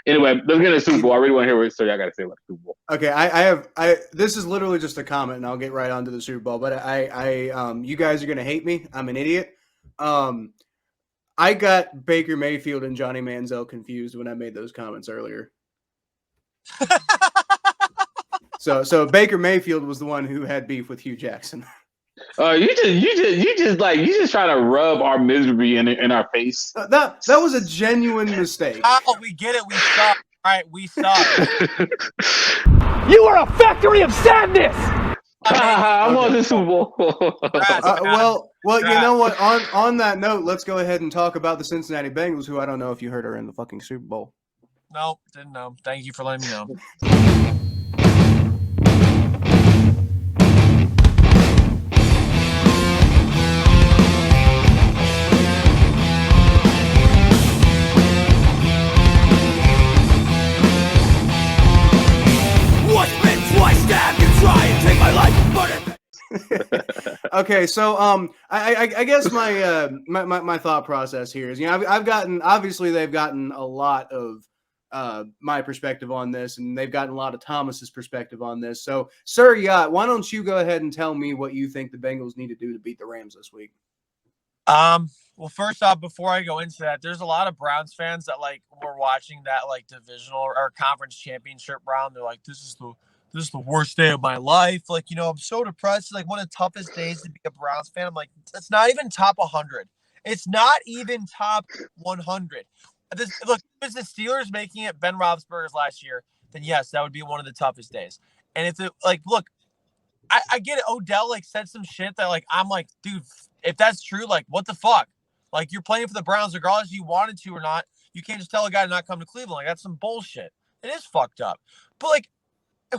Anyway, let's get into the Super Bowl. I really want to hear what Sir Yacht got to say about the Super Bowl. Okay, this is literally just a comment, and I'll get right onto the Super Bowl. But you guys are gonna hate me. I'm an idiot. I got Baker Mayfield and Johnny Manziel confused when I made those comments earlier. So Baker Mayfield was the one who had beef with Hugh Jackson. You just try to rub our misery in our face. That was a genuine mistake. Oh, we get it. We suck. All right, we suck. You are a factory of sadness. I'm on the Super Bowl. Well, you know what? On that note, let's go ahead and talk about the Cincinnati Bengals, who I don't know if you heard are in the fucking Super Bowl. No, didn't know. Thank you for letting me know. Okay, so I guess my thought process here is, I've gotten, obviously they've gotten a lot of my perspective on this, and they've gotten a lot of Thomas's perspective on this. So, Sir Yacht, why don't you go ahead and tell me what you think the Bengals need to do to beat the Rams this week? Well, first off, before I go into that, there's a lot of Browns fans that were watching that divisional or conference championship round. They're like, this is the worst day of my life. I'm so depressed. One of the toughest days to be a Browns fan. I'm like, it's not even top 100. It's not even top 100. Look, if it's the Steelers making it Ben Roethlisberger's last year, then yes, that would be one of the toughest days. And if look, I get it. Odell said some shit that I'm like, dude, if that's true, what the fuck? You're playing for the Browns regardless if you wanted to or not. You can't just tell a guy to not come to Cleveland. That's some bullshit. It is fucked up. But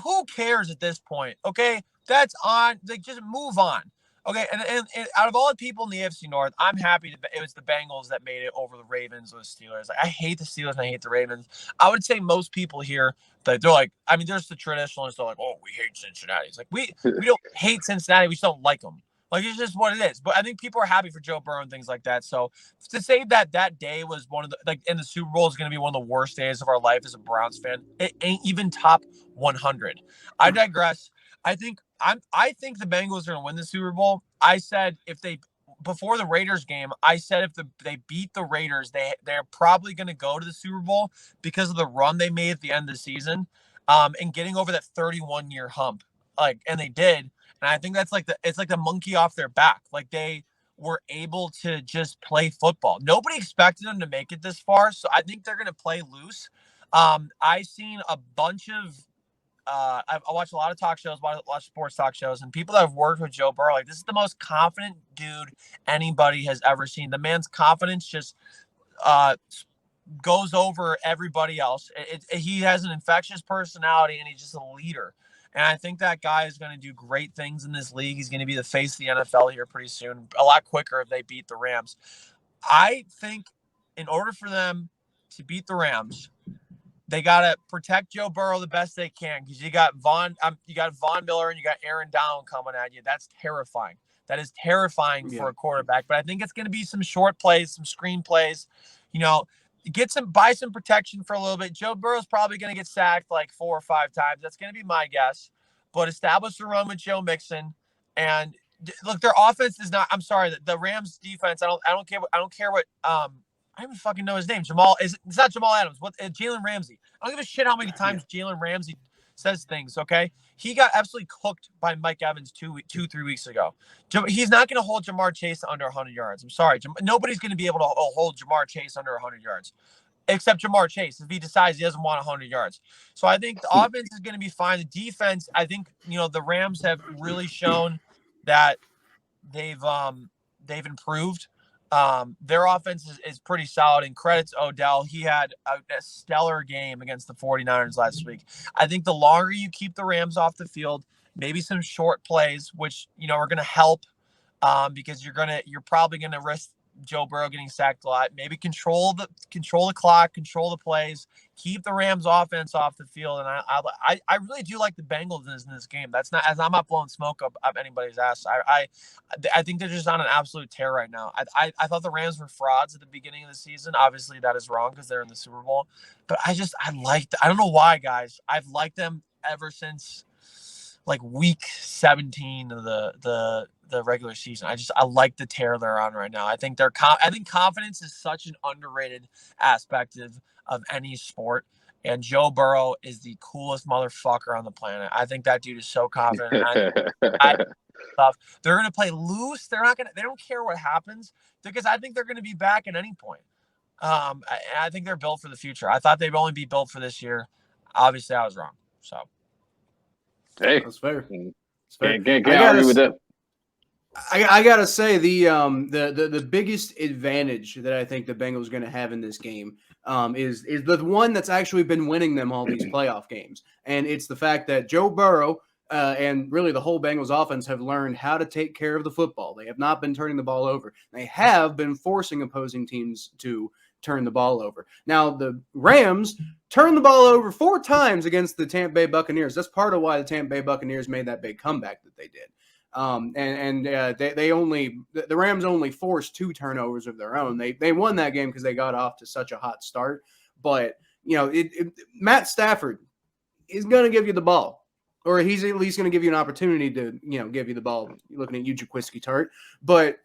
who cares at this point? Okay, that's on. Just move on. Okay, and out of all the people in the AFC North, I'm happy it was the Bengals that made it over the Ravens or the Steelers. I hate the Steelers and I hate the Ravens. I would say most people here, they're there's the traditionalists. They're like, oh, we hate Cincinnati. It's we don't hate Cincinnati. We just don't like them. It's just what it is. But I think people are happy for Joe Burrow and things like that. So to say that day was one of the in the Super Bowl is going to be one of the worst days of our life as a Browns fan, it ain't even top 100. I digress. I think the Bengals are going to win the Super Bowl. I said before the Raiders game, I said if they beat the Raiders, they're probably going to go to the Super Bowl because of the run they made at the end of the season, and getting over that 31-year hump. And they did. And I think that's it's like the monkey off their back. They were able to just play football. Nobody expected them to make it this far, so I think they're going to play loose. I've seen a bunch of I watch a lot of talk shows, a lot of sports talk shows, and people that have worked with Joe Burrow, this is the most confident dude anybody has ever seen. The man's confidence just goes over everybody else. He has an infectious personality, and he's just a leader. And I think that guy is going to do great things in this league. He's going to be the face of the NFL here pretty soon, a lot quicker if they beat the Rams. I think in order for them to beat the Rams, they got to protect Joe Burrow the best they can, because you got Von Miller and you got Aaron Donald coming at you. That's terrifying. That is terrifying for a quarterback. But I think it's going to be some short plays, some screen plays. Buy some protection for a little bit. Joe Burrow's probably going to get sacked 4 or 5 times. That's going to be my guess. But establish the run with Joe Mixon, and look, their offense is not. I'm sorry, the Rams defense. I don't care what. I don't even fucking know his name. It's not Jamal Adams. What? Jalen Ramsey. I don't give a shit how many times Jalen Ramsey says things. Okay, he got absolutely cooked by Mike Evans 3 weeks ago. He's not going to hold Jamar Chase to under 100 yards. I'm sorry, nobody's going to be able to hold Jamar Chase under 100 yards, except Jamar Chase if he decides he doesn't want 100 yards. So I think the offense is going to be fine. The defense, I think the Rams have really shown that they've improved. Their offense is pretty solid, and credits Odell. He had a stellar game against the 49ers last week. I think the longer you keep the Rams off the field, maybe some short plays, which are going to help, because you're probably going to risk Joe Burrow getting sacked a lot. Maybe control the clock, control the plays, keep the Rams offense off the field. And I really do like the Bengals in this game. That's not, as I'm not blowing smoke up anybody's ass. I think they're just on an absolute tear right now. I thought the Rams were frauds at the beginning of the season. Obviously that is wrong because they're in the Super Bowl, but I don't know why, guys. I've liked them ever since like week 17 of the regular season. I like the tear they're on right now. I think confidence is such an underrated aspect of any sport. And Joe Burrow is the coolest motherfucker on the planet. I think that dude is so confident. They're going to play loose. They don't care what happens because I think they're going to be back at any point. I think they're built for the future. I thought they'd only be built for this year. Obviously I was wrong. So. Hey, that's fair. Can't argue with that. I gotta say the biggest advantage that I think the Bengals are going to have in this game is the one that's actually been winning them all these playoff games, and it's the fact that Joe Burrow and really the whole Bengals offense have learned how to take care of the football. They have not been turning the ball over. They have been forcing opposing teams to turn the ball over. Now, the Rams turned the ball over 4 times against the Tampa Bay Buccaneers. That's part of why the Tampa Bay Buccaneers made that big comeback that they did. The Rams only forced 2 turnovers of their own. They won that game because they got off to such a hot start. But, Matt Stafford is going to give you the ball. Or he's at least going to give you an opportunity to, give you the ball. You're looking at you, Jaquiski Tart. But,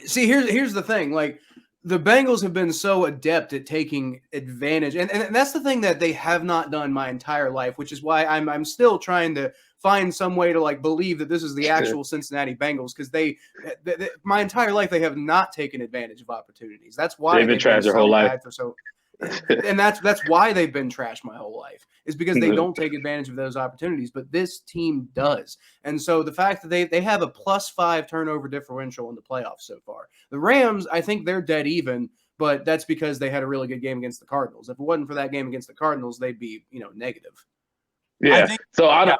see, here's the thing. Like, the Bengals have been so adept at taking advantage, and that's the thing that they have not done my entire life, which is why I'm still trying to find some way to believe that this is the actual Cincinnati Bengals, because they my entire life they have not taken advantage of opportunities. That's why they've been trashed their whole life. And that's why they've been trashed my whole life, is because they don't take advantage of those opportunities. But this team does. And so the fact that they have a +5 turnover differential in the playoffs so far. The Rams, I think they're dead even, but that's because they had a really good game against the Cardinals. If it wasn't for that game against the Cardinals, they'd be, negative. Yeah. Go ahead.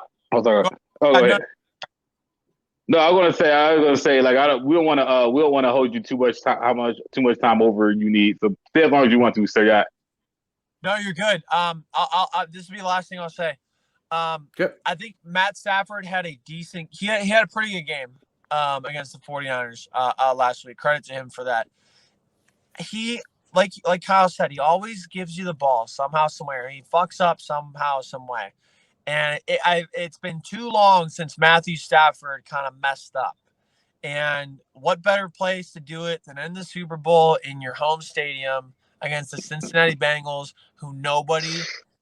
No, I was gonna say, we don't want to hold you too much time over you need. So stay as long as you want to, Sir Yacht. No, you're good. This will be the last thing I'll say. Good. I think Matt Stafford had a pretty good game against the 49ers last week. Credit to him for that. He, like Kyle said, he always gives you the ball somehow, somewhere. He fucks up somehow, some way. And it's been too long since Matthew Stafford kind of messed up. And what better place to do it than in the Super Bowl in your home stadium against the Cincinnati Bengals, who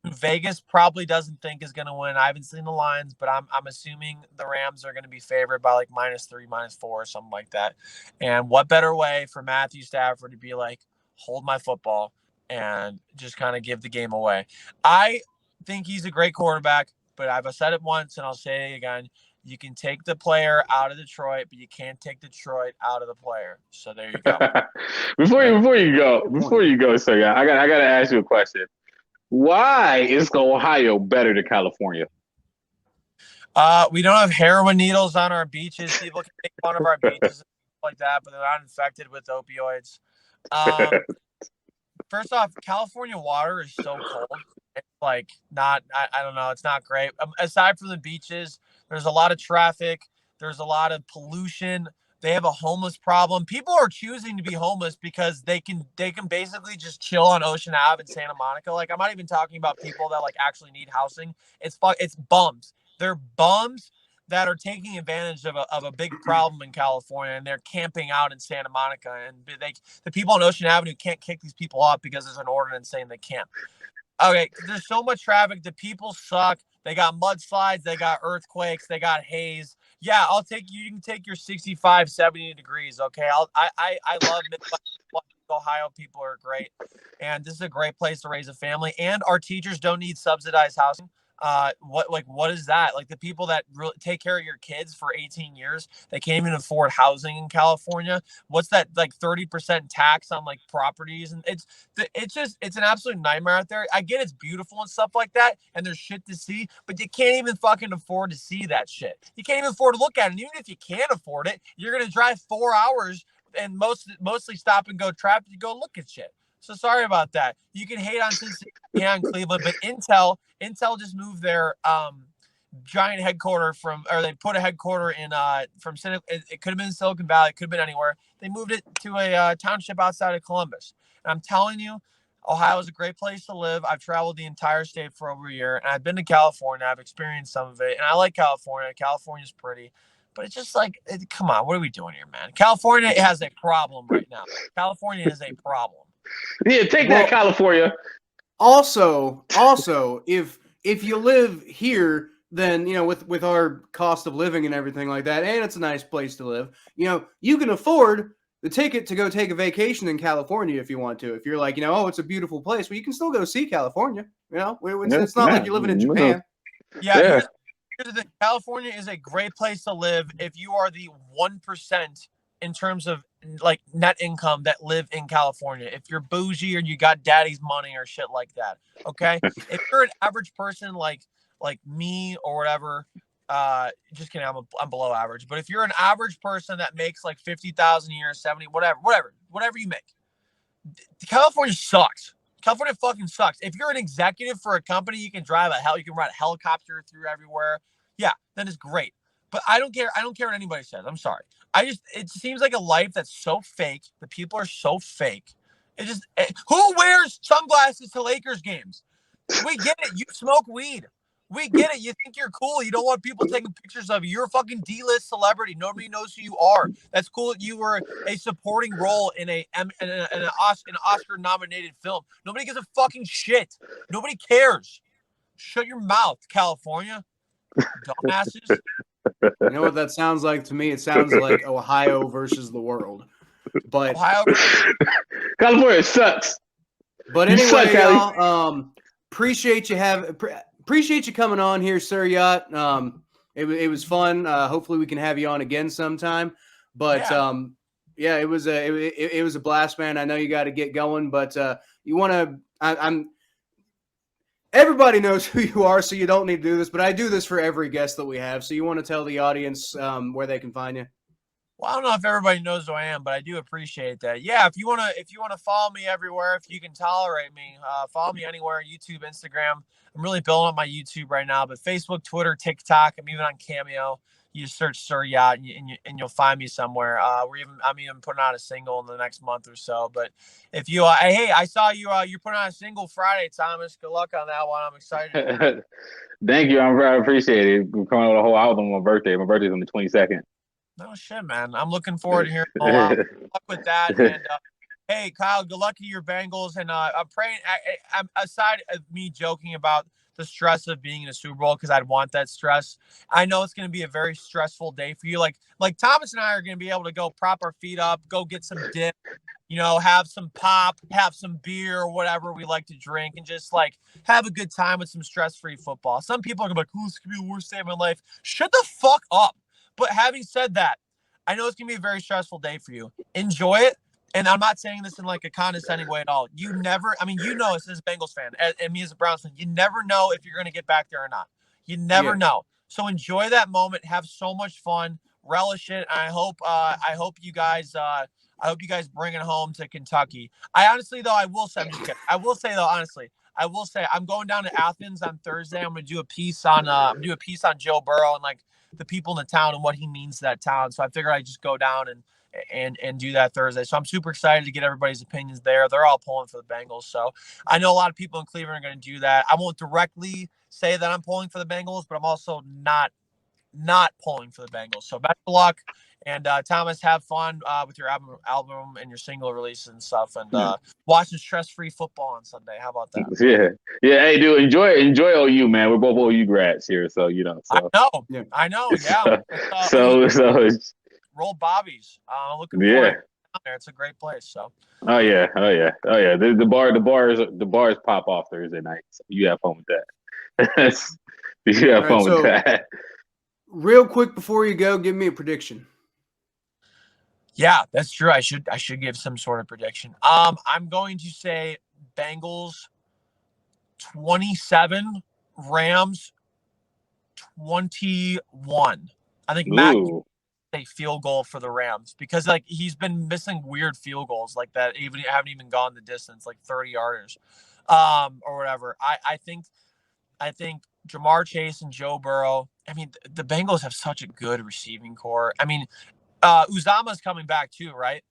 Vegas probably doesn't think is going to win. I haven't seen the lines, but I'm assuming the Rams are going to be favored by like -3, -4, or something like that. And what better way for Matthew Stafford to be like, hold my football and just kind of give the game away. I think he's a great quarterback, but I've said it once and I'll say it again. You can take the player out of Detroit, but you can't take Detroit out of the player. So there you go. Before you go, Sir Yacht, I gotta ask you a question. Why is Ohio better than California? We don't have heroin needles on our beaches. People can make fun of our beaches and stuff like that, but they're not infected with opioids. First off, California water is so cold. It's like not, I don't know. It's not great. Aside from the beaches, there's a lot of traffic. There's a lot of pollution. They have a homeless problem. People are choosing to be homeless because they can basically just chill on Ocean Ave in Santa Monica. Like, I'm not even talking about people that actually need housing. It's bums. They're bums that are taking advantage of a big problem in California, and they're camping out in Santa Monica. And the people on Ocean Avenue can't kick these people off because there's an ordinance saying they can't. Okay, there's so much traffic. The people suck. They got mudslides. They got earthquakes. They got haze. Yeah, you can take your 65, 70 degrees. Okay, I love Midwest. Ohio people are great, and this is a great place to raise a family. And our teachers don't need subsidized housing. What is that? Like, the people that really take care of your kids for 18 years, they can't even afford housing in California. What's that, like 30% tax on like properties? And it's an absolute nightmare out there. I get it's beautiful and stuff like that, and there's shit to see, but you can't even fucking afford to see that shit. You can't even afford to look at it. And even if you can't afford it, you're going to drive 4 hours and mostly stop and go traffic to go look at shit. So sorry about that. You can hate on Cincinnati, hate on Cleveland, but Intel just moved their giant headquarters or they put a headquarter in from it could have been Silicon Valley, it could have been anywhere. They moved it to a township outside of Columbus. And I'm telling you, Ohio is a great place to live. I've traveled the entire state for over a year, and I've been to California. I've experienced some of it, and I like California. California's pretty, but it's just like, come on, what are we doing here, man? California has a problem right now. California is a problem. Yeah, take that, California. Also, if you live here, then with our cost of living and everything like that, and it's a nice place to live, you can afford the ticket to go take a vacation in California if you want to. If you're like, oh, it's a beautiful place, well, you can still go see California. It's not like you're living in Japan. Yeah. Here's the thing. California is a great place to live if you are the 1% in terms of like net income that live in California. If you're bougie or you got daddy's money or shit like that. Okay. If you're an average person like me or whatever, just kidding, I'm below average. But if you're an average person that makes like 50,000 a year, 70, whatever you make, California sucks. California fucking sucks. If you're an executive for a company, you can ride a helicopter through everywhere. Yeah, then it's great. But I don't care. I don't care what anybody says. I'm sorry. It seems like a life that's so fake. The people are so fake. Who wears sunglasses to Lakers games? We get it. You smoke weed. We get it. You think you're cool. You don't want people taking pictures of you. You're a fucking D-list celebrity. Nobody knows who you are. That's cool that you were a supporting role in an Oscar-nominated film. Nobody gives a fucking shit. Nobody cares. Shut your mouth, California. Dumbasses. You know what that sounds like to me? It sounds like Ohio versus the world. But California sucks. But anyway, y'all, appreciate you coming on here, Sir Yacht. It was fun. Hopefully we can have you on again sometime. But it was a blast, man. I know you got to get going, but you want to. Everybody knows who you are, so you don't need to do this. But I do this for every guest that we have. So you want to tell the audience where they can find you? Well, I don't know if everybody knows who I am, but I do appreciate that. Yeah, if you wanna follow me everywhere, if you can tolerate me, follow me anywhere, YouTube, Instagram. I'm really building up my YouTube right now, but Facebook, Twitter, TikTok. I'm even on Cameo. You just search Sir Yacht and you'll find me somewhere. I'm even putting out a single in the next month or so. But if you, hey, I saw you're putting out a single Friday, Thomas. Good luck on that one. I'm excited. Thank you. I appreciate it. We're coming out with a whole album on my birthday. My birthday's on the 22nd. No shit, man. I'm looking forward to hearing a while. Good luck with that. And hey, Kyle, good luck to your Bengals. And I'm praying. I'm aside of me joking about the stress of being in a Super Bowl, because I'd want that stress. I know it's going to be a very stressful day for you. Like Thomas and I are going to be able to go prop our feet up, go get some dip, have some pop, have some beer or whatever we like to drink, and just like have a good time with some stress-free football. Some people are going to be like, "Oh, this could be the worst day of my life." Shut the fuck up. But having said that, I know it's going to be a very stressful day for you. Enjoy it. And I'm not saying this in like a condescending way at all. You never, as a Bengals fan and me as a Browns fan, you never know if you're going to get back there or not. You never know. So enjoy that moment. Have so much fun. Relish it. And I hope you guys bring it home to Kentucky. I will say I'm going down to Athens on Thursday. I'm going to do a piece on Joe Burrow and like the people in the town and what he means to that town. So I figured I'd just go down and do that Thursday. So I'm super excited to get everybody's opinions there. They're all pulling for the Bengals. So I know a lot of people in Cleveland are going to do that. I won't directly say that I'm pulling for the Bengals, but I'm also not pulling for the Bengals. So best of luck. And Thomas, have fun with your album and your single release and stuff, and watching stress-free football on Sunday. How about that? Yeah. Hey, dude, enjoy OU, man. We're both OU grads here, so So. I know. Yeah. So roll Bobbies. Looking forward down there. It's a great place. So. Oh yeah. The bars pop off Thursday night. So you have fun with that. You have fun with that. Real quick before you go, give me a prediction. Yeah, that's true. I should give some sort of prediction. I'm going to say Bengals 27, Rams 21. I think Mac a field goal for the Rams because like he's been missing weird field goals like that. Even haven't even gone the distance, like 30 yarders, or whatever. I think Jamar Chase and Joe Burrow. I mean, the Bengals have such a good receiving core. I mean, Uzama's coming back too, right?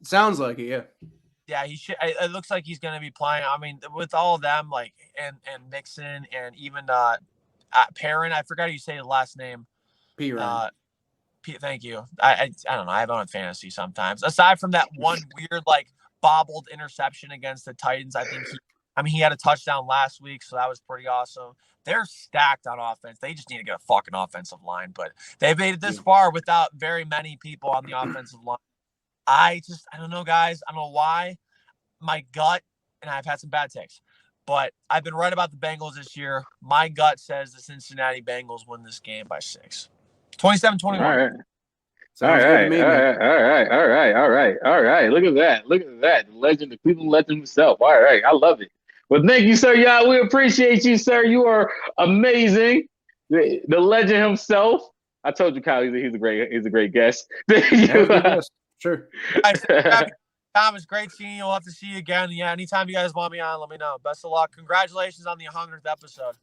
It sounds like it, yeah. Yeah, he should. It looks like he's going to be playing. I mean, with all of them, like and Mixon and even Perrin. I forgot how you say the last name. Perrin. Thank you. I don't know. I have on fantasy sometimes. Aside from that one weird like bobbled interception against the Titans, I think he had a touchdown last week, so that was pretty awesome. They're stacked on offense. They just need to get a fucking offensive line, but they've made it this far without very many people on the offensive line. I don't know, guys. I don't know why. My gut, and I've had some bad takes, but I've been right about the Bengals this year. My gut says the Cincinnati Bengals win this game by 6. 27-21. All right. Sounds good to me, man. All right. Look at that. The legend, the Cleveland legend himself. All right. I love it. Well, thank you, Sir Yacht. We appreciate you, sir. You are amazing. The legend himself. I told you, Kyle, he's a great guest. Sure. Tom, it's great seeing you. We'll have to see you again. Yeah, anytime you guys want me on, let me know. Best of luck. Congratulations on the 100th episode.